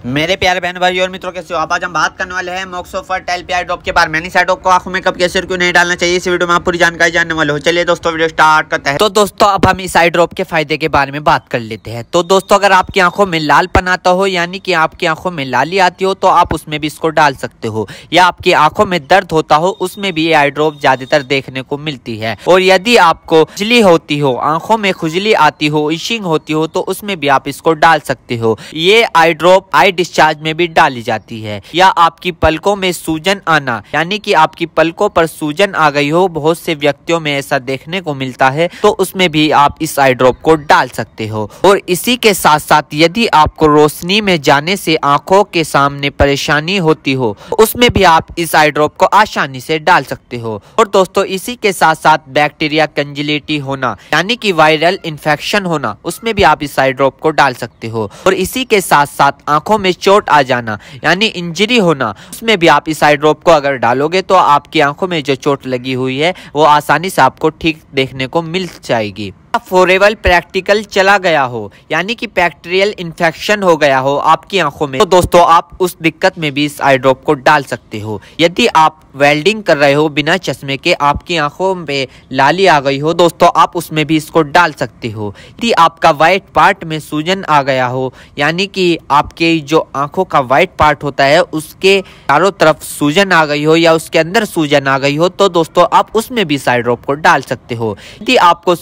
मेरे प्यारे बहन भाई और मित्रों, कैसे हो आप। आज हम बात करने वाले हैं मॉक्सो फर्टाइल पे आई ड्रॉप के बारे में। यानी आई ड्रॉप को आंखों में कब कैसे क्यों नहीं डालना चाहिए, इस वीडियो में आप पूरी जानकारी जानने वाले हो। चलिए दोस्तों वीडियो स्टार्ट करते हैं। तो दोस्तों अब हम इस आई ड्रॉप के फायदे के बारे में बात कर लेते हैं। तो दोस्तों अगर आपकी आंखों में लालपन आता हो, यानी कि आपकी आंखों में लाली आती हो, तो आप उसमें भी इसको डाल सकते हो। या आपकी आंखों में दर्द होता हो, उसमें भी ये आई ड्रॉप ज्यादातर देखने को मिलती है। और यदि आपको खुजली होती हो, आंखों में खुजली आती हो, इशिंग होती हो, तो उसमें भी आप इसको डाल सकते हो। ये आई ड्रॉप आई डिस्चार्ज में भी डाली जाती है। या आपकी पलकों में सूजन आना, यानी कि आपकी पलकों पर सूजन आ गई हो, बहुत से व्यक्तियों में ऐसा देखने को मिलता है, तो उसमें भी आप इस आई ड्रॉप को डाल सकते हो। और इसी के साथ साथ यदि आपको रोशनी में जाने से आंखों के सामने परेशानी होती हो, उसमें भी आप इस आई ड्रॉप को आसानी से डाल सकते हो। और दोस्तों इसी के साथ साथ बैक्टीरिया कंजिलिटी होना, यानी कि वायरल इन्फेक्शन होना, उसमें भी आप इस आई ड्रॉप को डाल सकते हो। और इसी के साथ साथ आंखों में चोट आ जाना, यानी इंजरी होना, उसमें भी आप इस आई ड्रॉप को अगर डालोगे तो आपकी आंखों में जो चोट लगी हुई है वो आसानी से आपको ठीक देखने को मिल जाएगी। फॉरेबल प्रैक्टिकल चला गया हो, यानी कि बैक्टीरियल इन्फेक्शन हो गया हो आपकी आंखों में, तो दोस्तों आप उस दिक्कत में भी इस आई ड्रॉप को डाल सकते हो। यदि आप वेल्डिंग कर रहे हो बिना चश्मे के, आपकी आंखों में लाली आ गई हो, दोस्तों आप उसमें भी इसको डाल सकते हो। यदि आपका व्हाइट पार्ट में सूजन आ गया हो, यानी कि आपके जो आंखों का व्हाइट पार्ट होता है उसके चारों तरफ सूजन आ गई हो या उसके अंदर सूजन आ गई हो, तो दोस्तों आप उसमें भी इस आई ड्रॉप को डाल सकते हो। यदि आपको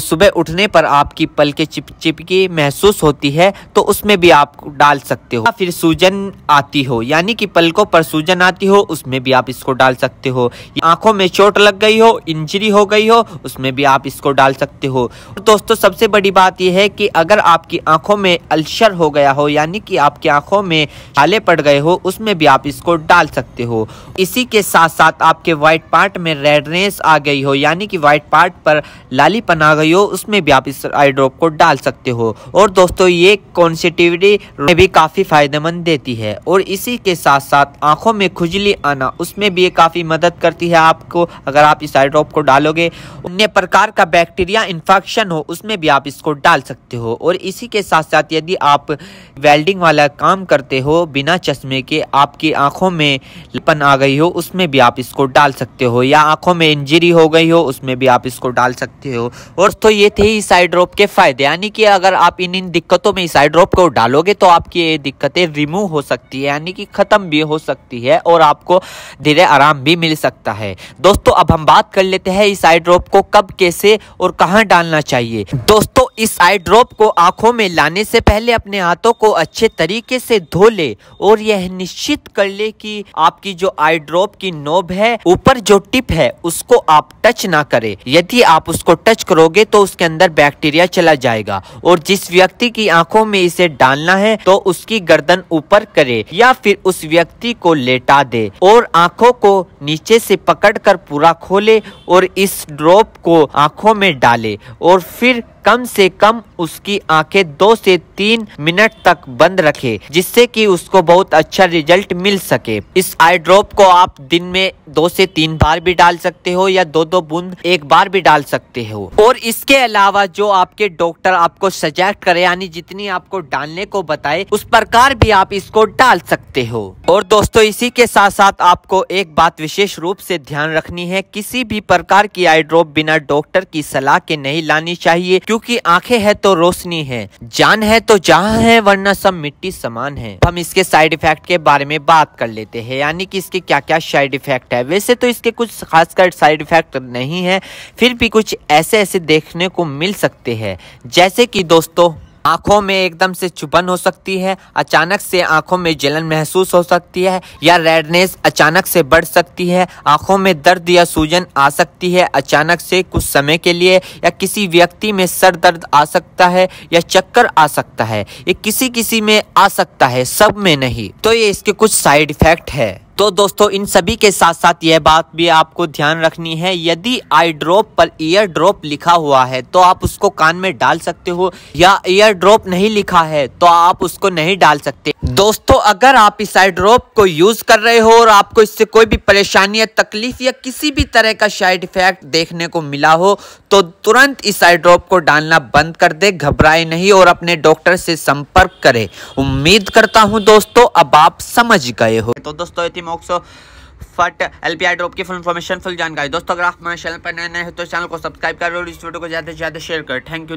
सुबह उठने पर आपकी पलकें चिपचिपकी महसूस होती है, तो उसमें भी आप डाल सकते हो। फिर सूजन आती हो, यानी कि पलकों पर सूजन आती हो, उसमें भी आप इसको डाल सकते हो। आंखों में चोट लग गई हो, इंजरी हो गई हो, उसमें भी आप इसको डाल सकते हो। और दोस्तों सबसे बड़ी बात यह है कि अगर आपकी आंखों में अल्सर हो गया हो, यानी कि आपकी आंखों में छाले पड़ गए हो, उसमें भी आप इसको डाल सकते हो। इसी के साथ साथ आपके व्हाइट पार्ट में रेडनेस आ गई हो, यानी कि व्हाइट पार्ट पर लालीपन आ गई हो, उसमें भी आप इस आई ड्रॉप को डाल सकते हो। और दोस्तों ये कॉन्सेटिविटी में भी काफी फायदेमंद देती है। और इसी के साथ साथ आंखों में खुजली आना, उसमें भी ये काफी मदद करती है आपको अगर आप इस आई ड्रॉप को डालोगे। अन्य प्रकार का बैक्टीरिया इन्फेक्शन हो, उसमें भी आप इसको डाल सकते हो। और इसी के साथ साथ यदि आप वेल्डिंग वाला काम करते हो बिना चश्मे के, आपकी आंखों में लालीपन आ गई हो, उसमें भी आप इसको डाल सकते हो। या आंखों में इंजरी हो गई हो, उसमें भी आप इसको डाल सकते हो। और तो ये थे इस आई ड्रॉप के फायदे, यानी कि अगर आप इन दिक्कतों में इस आई ड्रॉप को डालोगे तो आपकी ये दिक्कतें रिमूव हो सकती है, यानी कि खत्म भी हो सकती है और आपको धीरे आराम भी मिल सकता है। दोस्तों अब हम बात कर लेते हैं इस आई ड्रॉप को कब, कैसे और कहां डालना चाहिए। दोस्तों इस आई ड्रॉप को आंखों में लाने से पहले अपने हाथों को अच्छे तरीके से धो ले और यह निश्चित कर ले कि आपकी जो आई ड्रॉप की नोब है, ऊपर जो टिप है, उसको आप टच ना करें। यदि आप उसको टच करोगे तो उसके अंदर बैक्टीरिया चला जाएगा। और जिस व्यक्ति की आंखों में इसे डालना है तो उसकी गर्दन ऊपर करे या फिर उस व्यक्ति को लेटा दे और आंखों को नीचे से पकड़कर पूरा खोले और इस ड्रॉप को आंखों में डाले। और फिर कम से कम उसकी आंखें 2 से 3 मिनट तक बंद रखे, जिससे कि उसको बहुत अच्छा रिजल्ट मिल सके। इस आई ड्रॉप को आप दिन में 2 से 3 बार भी डाल सकते हो या 2-2 बूंद एक बार भी डाल सकते हो। और इसके अलावा जो आपके डॉक्टर आपको सजेस्ट करे, यानी जितनी आपको डालने को बताए, उस प्रकार भी आप इसको डाल सकते हो। और दोस्तों इसी के साथ साथ आपको एक बात विशेष रूप से ध्यान रखनी है, किसी भी प्रकार की आई ड्रॉप बिना डॉक्टर की सलाह के नहीं लानी चाहिए, क्योंकि आंखें है तो रोशनी है, जान है तो जहां है, वरना सब मिट्टी समान है। हम इसके साइड इफेक्ट के बारे में बात कर लेते हैं, यानी कि इसके क्या क्या साइड इफेक्ट है। वैसे तो इसके कुछ खासकर साइड इफेक्ट नहीं है, फिर भी कुछ ऐसे देखने को मिल सकते हैं, जैसे कि दोस्तों आंखों में एकदम से चुभन हो सकती है, अचानक से आंखों में जलन महसूस हो सकती है, या रेडनेस अचानक से बढ़ सकती है, आंखों में दर्द या सूजन आ सकती है अचानक से कुछ समय के लिए, या किसी व्यक्ति में सर दर्द आ सकता है या चक्कर आ सकता है। ये किसी किसी में आ सकता है, सब में नहीं। तो ये इसके कुछ साइड इफेक्ट है। तो दोस्तों इन सभी के साथ साथ यह बात भी आपको ध्यान रखनी है, यदि आई ड्रॉप पर ईयर ड्रॉप लिखा हुआ है तो आप उसको कान में डाल सकते हो, या ईयर ड्रॉप नहीं लिखा है तो आप उसको नहीं डाल सकते। दोस्तों अगर आप इस आई ड्रॉप को यूज कर रहे हो और आपको इससे कोई भी परेशानी या तकलीफ या किसी भी तरह का साइड इफेक्ट देखने को मिला हो तो तुरंत इस आई ड्रॉप को डालना बंद कर दे, घबराए नहीं और अपने डॉक्टर से संपर्क करें। उम्मीद करता हूं दोस्तों अब आप समझ गए हो। तो दोस्तों मोक्सो फट LP ड्रॉप की फुल इन्फॉर्मेशन, फुल जानकारी। दोस्तों अगर आप हमारे चैनल पर नए हैं तो चैनल को सब्सक्राइब करो और इस वीडियो को ज्यादा से ज्यादा शेयर करें। Thank you.